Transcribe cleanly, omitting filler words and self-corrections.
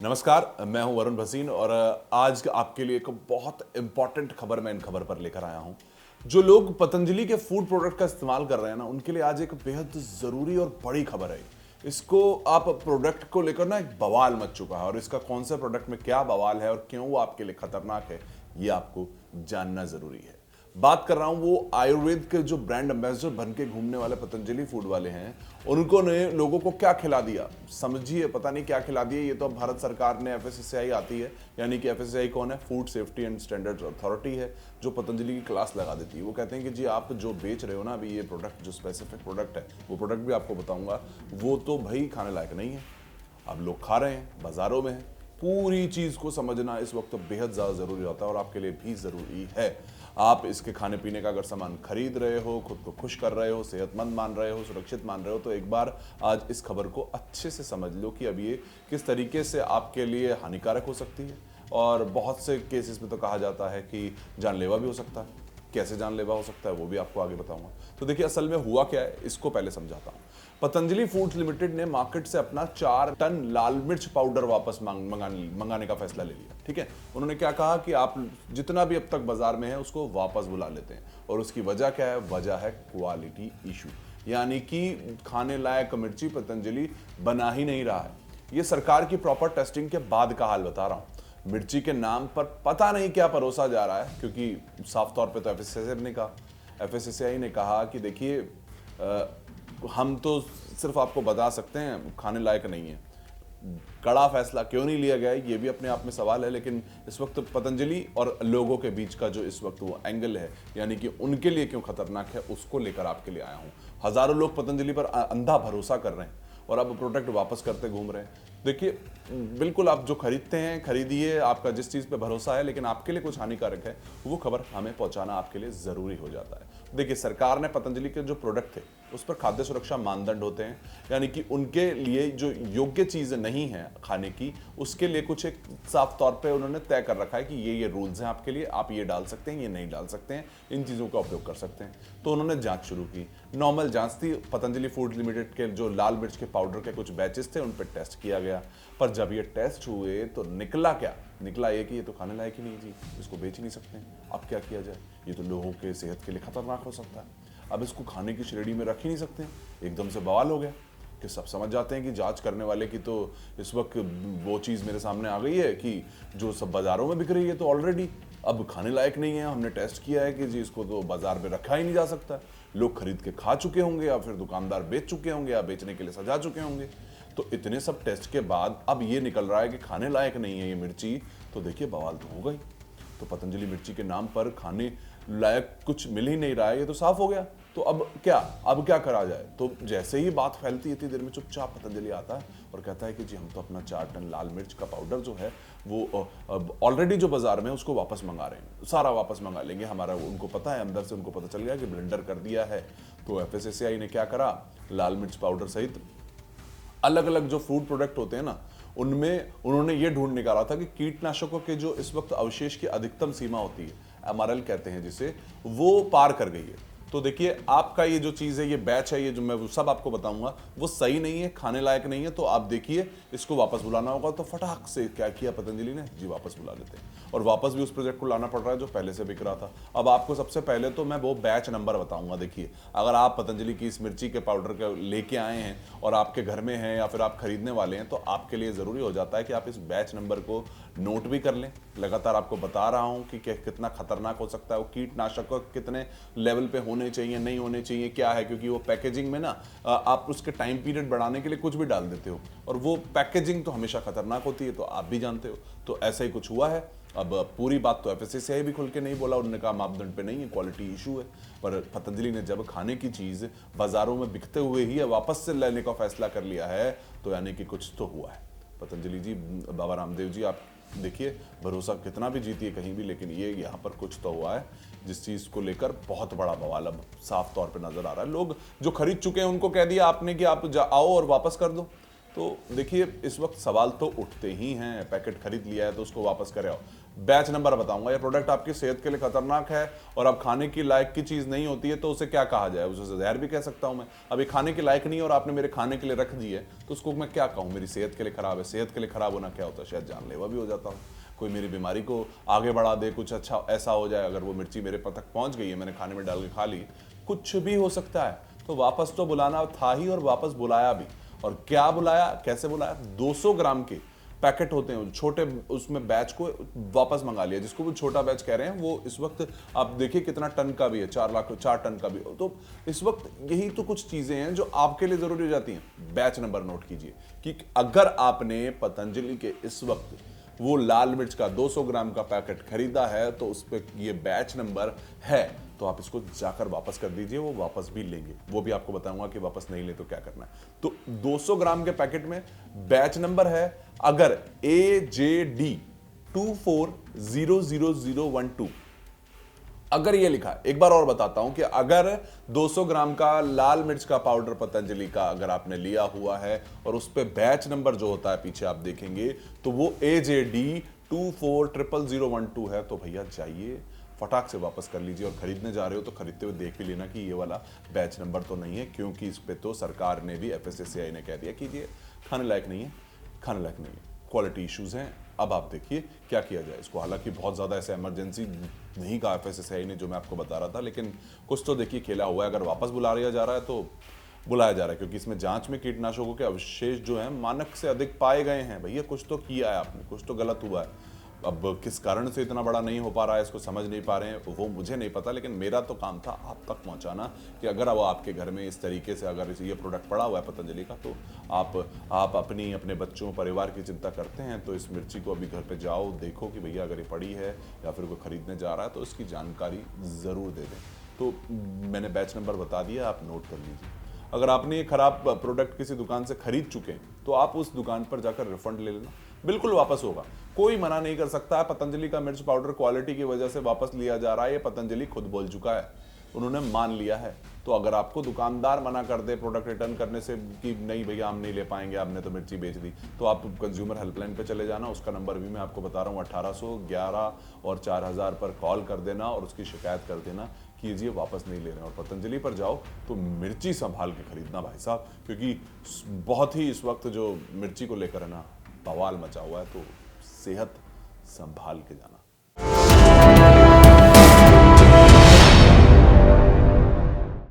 नमस्कार, मैं हूं वरुण भसीन और आज आपके लिए एक बहुत इंपॉर्टेंट खबर मैं इन खबर पर लेकर आया हूं। जो लोग पतंजलि के फूड प्रोडक्ट का इस्तेमाल कर रहे हैं ना, उनके लिए आज एक बेहद जरूरी और बड़ी खबर है। इसको आप प्रोडक्ट को लेकर ना एक बवाल मच चुका है और इसका कौन से प्रोडक्ट में क्या बवाल है और क्यों वो आपके लिए खतरनाक है, ये आपको जानना जरूरी है। बात कर रहा हूं वो आयुर्वेद के जो ब्रांड एम्बेसडर बन के घूमने वाले पतंजलि फूड वाले हैं, उनको ने लोगों को क्या खिला दिया। समझिए, पता नहीं क्या खिला दिया। ये तो अब भारत सरकार ने एफएसएसएआई आती है, यानी कि एफएसएसएआई कौन है? Food safety and standard authority है, जो पतंजलि की क्लास लगा देती है। वो कहते हैं कि जी आप जो बेच रहे हो ना अभी, ये प्रोडक्ट जो स्पेसिफिक प्रोडक्ट है, वो प्रोडक्ट भी आपको बताऊंगा, वो तो भाई खाने लायक नहीं है। अब लोग खा रहे हैं, बाजारों में है। पूरी चीज को समझना इस वक्त तो बेहद ज्यादा जरूरी होता है और आपके लिए भी जरूरी है। आप इसके खाने पीने का अगर सामान खरीद रहे हो, खुद को खुश कर रहे हो, सेहतमंद मान रहे हो, सुरक्षित मान रहे हो, तो एक बार आज इस खबर को अच्छे से समझ लो कि अब ये किस तरीके से आपके लिए हानिकारक हो सकती है। और बहुत से केसेस में तो कहा जाता है कि जानलेवा भी हो सकता है। कैसे जानलेवा हो सकता है वो भी आपको आगे बताऊंगा। तो देखिए, असल में हुआ क्या है, इसको पहले समझाता हूं। पतंजलि फूड्स लिमिटेड ने मार्केट से अपना 4 टन लाल मिर्च पाउडर वापस मंगाने का फैसला ले लिया। ठीक है, उन्होंने क्या कहा कि आप जितना भी अब तक बाजार में है उसको वापस बुला लेते हैं। और उसकी वजह क्या है? वजह है क्वालिटी इशू, यानी कि खाने लायक मिर्ची पतंजलि बना ही नहीं रहा है। ये सरकार की प्रॉपर टेस्टिंग के बाद का हाल बता रहा हूं। मिर्ची के नाम पर पता नहीं क्या परोसा जा रहा है, क्योंकि साफ तौर पे तो एफएसएसएआई ने कहा कि देखिए, हम तो सिर्फ आपको बता सकते हैं खाने लायक नहीं है। कड़ा फैसला क्यों नहीं लिया गया है, ये भी अपने आप में सवाल है। लेकिन इस वक्त पतंजलि और लोगों के बीच का जो इस वक्त वो एंगल है, यानी कि उनके लिए क्यों खतरनाक है, उसको लेकर आपके लिए आया हूं। हजारों लोग पतंजलि पर अंधा भरोसा कर रहे हैं और अब प्रोडक्ट वापस करते घूम रहे हैं। देखिए, बिल्कुल आप जो खरीदते हैं खरीदिए, आपका जिस चीज़ पे भरोसा है, लेकिन आपके लिए कुछ हानिकारक है वो खबर हमें पहुंचाना आपके लिए ज़रूरी हो जाता है। देखिए, सरकार ने पतंजलि के जो प्रोडक्ट थे उस पर खाद्य सुरक्षा मानदंड होते हैं, यानी कि उनके लिए जो योग्य चीज़ नहीं है खाने की, उसके लिए कुछ एक साफ तौर पे उन्होंने तय कर रखा है कि ये रूल्स हैं आपके लिए, आप ये डाल सकते हैं, ये नहीं डाल सकते हैं, इन चीज़ों का उपयोग कर सकते हैं। तो उन्होंने जांच शुरू की। नॉर्मल जांच थी। पतंजलि फूड लिमिटेड के जो लाल मिर्च के पाउडर के कुछ बैचेस थे, उन पर टेस्ट किया गया। पर जब ये टेस्ट हुए तो निकला क्या? निकला ये कि ये तो खाने लायक ही नहीं जी, इसको बेच ही नहीं सकते हैं। अब क्या किया जाए? ये तो लोगों के सेहत के लिए खतरनाक हो सकता है। अब इसको खाने की श्रेणी में रख ही नहीं सकते। एकदम से बवाल हो गया कि सब समझ जाते हैं कि जांच करने वाले की तो इस वक्त वो चीज़ मेरे सामने आ गई है कि जो सब बाज़ारों में बिक रही है तो ऑलरेडी अब खाने लायक नहीं है। हमने टेस्ट किया है कि जी इसको तो बाज़ार में रखा ही नहीं जा सकता। लोग खरीद के खा चुके होंगे या फिर दुकानदार बेच चुके होंगे या बेचने के लिए सजा चुके होंगे। तो इतने सब टेस्ट के बाद अब ये निकल रहा है कि खाने लायक नहीं है ये मिर्ची, तो देखिए बवाल तो हो गई। तो पतंजलि मिर्ची के नाम पर खाने लायक कुछ मिल ही नहीं रहा है, ये तो साफ हो गया। तो अब क्या करा जाए? तो जैसे ही बात फैलती इतनी देर में चुपचाप पतंजलि आता है और कहता है कि जी हम तो अपना 4 टन लाल मिर्च का पाउडर जो है वो ऑलरेडी जो बाजार में है उसको वापस मंगा रहे हैं, सारा वापस मंगा लेंगे। हमारा उनको पता है, अंदर से उनको पता चल गया कि ब्लेंडर कर दिया है। तो एफएसएसएआई ने क्या करा, लाल मिर्च पाउडर सहित अलग अलग जो फूड प्रोडक्ट होते हैं ना, उनमें उन्होंने ये ढूंढ निकाला था कि कीटनाशकों के जो इस वक्त अवशेष की अधिकतम सीमा होती है, एमआरएल कहते हैं जिसे, वो पार कर गई है। तो देखिए, आपका ये जो चीज़ है, ये बैच है, ये जो मैं सब आपको बताऊंगा वो सही नहीं है, खाने लायक नहीं है। तो आप देखिए, इसको वापस बुलाना होगा। तो फटाक से क्या किया पतंजलि ने, जी वापस बुला लेते हैं। और वापस भी उस प्रोजेक्ट को लाना पड़ रहा है जो पहले से बिक रहा था। अब आपको सबसे पहले तो मैं वो बैच नंबर बताऊंगा। देखिए, अगर आप पतंजलि की इस मिर्ची के पाउडर के लेके आए हैं और आपके घर में है या फिर आप खरीदने वाले हैं, तो आपके लिए ज़रूरी हो जाता है कि आप इस बैच नंबर को नोट भी कर लें। लगातार आपको बता रहा हूं कि कितना खतरनाक हो सकता है वो कीटनाशक, कितने लेवल पे होने चाहिए, नहीं होने चाहिए, क्या है। क्योंकि वो पैकेजिंग में ना आप उसके टाइम पीरियड बढ़ाने के लिए कुछ भी डाल देते हो, और वो पैकेजिंग तो हमेशा खतरनाक होती है, तो आप भी जानते हो। तो ऐसा ही कुछ हुआ है। अब पूरी बात तो एफएसएसएआई भी खुल के नहीं बोला, उन्होंने कहा मापदंड पे नहीं है, क्वालिटी इशू है। पर पतंजलि ने जब खाने की चीज़ बाजारों में बिकते हुए ही वापस से लेने का फैसला कर लिया है, तो यानी कि कुछ तो हुआ है। पतंजलि जी, बाबा रामदेव जी, आप देखिए, भरोसा कितना भी जीतिए कहीं भी, लेकिन ये यहाँ पर कुछ तो हुआ है जिस चीज़ को लेकर बहुत बड़ा बवाल अब साफ तौर पे नजर आ रहा है। लोग जो खरीद चुके हैं उनको कह दिया आपने कि आप आओ और वापस कर दो। तो देखिए इस वक्त सवाल तो उठते ही हैं, पैकेट खरीद लिया है तो उसको वापस करे आओ। बैच नंबर बताऊंगा, ये प्रोडक्ट आपकी सेहत के लिए खतरनाक है और अब खाने की लायक की चीज नहीं होती है तो उसे क्या कहा जाए, उसे जहर भी कह सकता हूं मैं। अभी खाने के लायक नहीं और आपने मेरे खाने के लिए रख दी है तो उसको मैं क्या कहूं, मेरी सेहत के लिए खराब है। सेहत के लिए खराब होना क्या होता है, शायद जानलेवा भी हो जाता हूं, कोई मेरी बीमारी को आगे बढ़ा दे, कुछ अच्छा ऐसा हो जाए। अगर वो मिर्ची मेरे तक पहुंच गई है, मैंने खाने में डाल के खा ली, कुछ भी हो सकता है। तो वापस तो बुलाना था ही और वापस बुलाया भी। और क्या बुलाया, कैसे बुलाया, 200 ग्राम के पैकेट होते हैं छोटे, उसमें बैच को वापस मंगा लिया, जिसको वो छोटा बैच कह रहे हैं। वो इस वक्त आप देखिए कितना टन का भी है, 4 टन का भी। तो इस वक्त यही तो कुछ चीजें हैं जो आपके लिए जरूरी हो जाती हैं। बैच नंबर नोट कीजिए कि अगर आपने पतंजलि के इस वक्त वो लाल मिर्च का 200 ग्राम का पैकेट खरीदा है तो उस पर ये बैच नंबर है, तो आप इसको जाकर वापस कर दीजिए, वो वापस भी लेंगे। वो भी आपको बताऊंगा कि वापस नहीं ले तो क्या करना है। तो 200 ग्राम के पैकेट में बैच नंबर है, अगर AJD 24000012 अगर ये लिखा है, एक बार और बताता हूं कि अगर 200 ग्राम का लाल मिर्च का पाउडर पतंजलि का अगर आपने लिया हुआ है और उस पे बैच नंबर जो होता है पीछे आप देखेंगे तो वो AJD 24000012 है, तो भैया जाइए फटाक से वापस कर लीजिए। और खरीदने जा रहे हो तो खरीदते हुए देख भी लेना कि ये वाला बैच नंबर तो नहीं है, क्योंकि इस पे तो सरकार ने भी, FSSAI ने कह दिया कि ये खाने लायक नहीं है, खाने लायक नहीं है, क्वालिटी इश्यूज हैं। अब आप देखिए क्या किया जाए इसको। हालांकि बहुत ज़्यादा ऐसे इमरजेंसी नहीं कहा FSSAI ने जो मैं आपको बता रहा था, लेकिन कुछ तो देखिए खेला हुआ है। अगर वापस बुला लिया जा रहा है तो बुलाया जा रहा है, क्योंकि इसमें जांच में कीटनाशकों के अवशेष जो हैं मानक से अधिक पाए गए हैं। भैया कुछ तो किया है आपने, कुछ तो गलत हुआ है। अब किस कारण से इतना बड़ा नहीं हो पा रहा है, इसको समझ नहीं पा रहे हैं, वो मुझे नहीं पता, लेकिन मेरा तो काम था आप तक पहुंचाना कि अगर वो आपके घर में इस तरीके से अगर ये प्रोडक्ट पड़ा हुआ है पतंजलि का, तो आप अपने बच्चों परिवार की चिंता करते हैं तो इस मिर्ची को अभी घर पे जाओ, देखो कि भैया अगर ये पड़ी है या फिर कोई खरीदने जा रहा है तो इसकी जानकारी ज़रूर दे दें। तो मैंने बैच नंबर बता दिया, आप नोट कर लीजिए। अगर आपने ये खराब प्रोडक्ट किसी दुकान से खरीद चुके हैं तो आप उस दुकान पर जाकर रिफंड ले लेना, बिल्कुल वापस होगा, कोई मना नहीं कर सकता है। पतंजलि का मिर्च पाउडर क्वालिटी की वजह से वापस लिया जा रहा है, ये पतंजलि खुद बोल चुका है, उन्होंने मान लिया है। तो अगर आपको दुकानदार मना कर दे प्रोडक्ट रिटर्न करने से कि नहीं भैया हम नहीं ले पाएंगे, आपने तो मिर्ची बेच दी, तो आप कंज्यूमर हेल्पलाइन पे चले जाना, उसका नंबर भी मैं आपको बता रहा हूँ 1811 और 4000 पर कॉल कर देना और उसकी शिकायत कर देना कि ये वापस नहीं ले रहे हैं। और पतंजलि पर जाओ तो मिर्ची संभाल के खरीदना भाई साहब, क्योंकि बहुत ही इस वक्त जो मिर्ची को लेकर है ना बवाल मचा हुआ है, तो सेहत संभाल के जाना।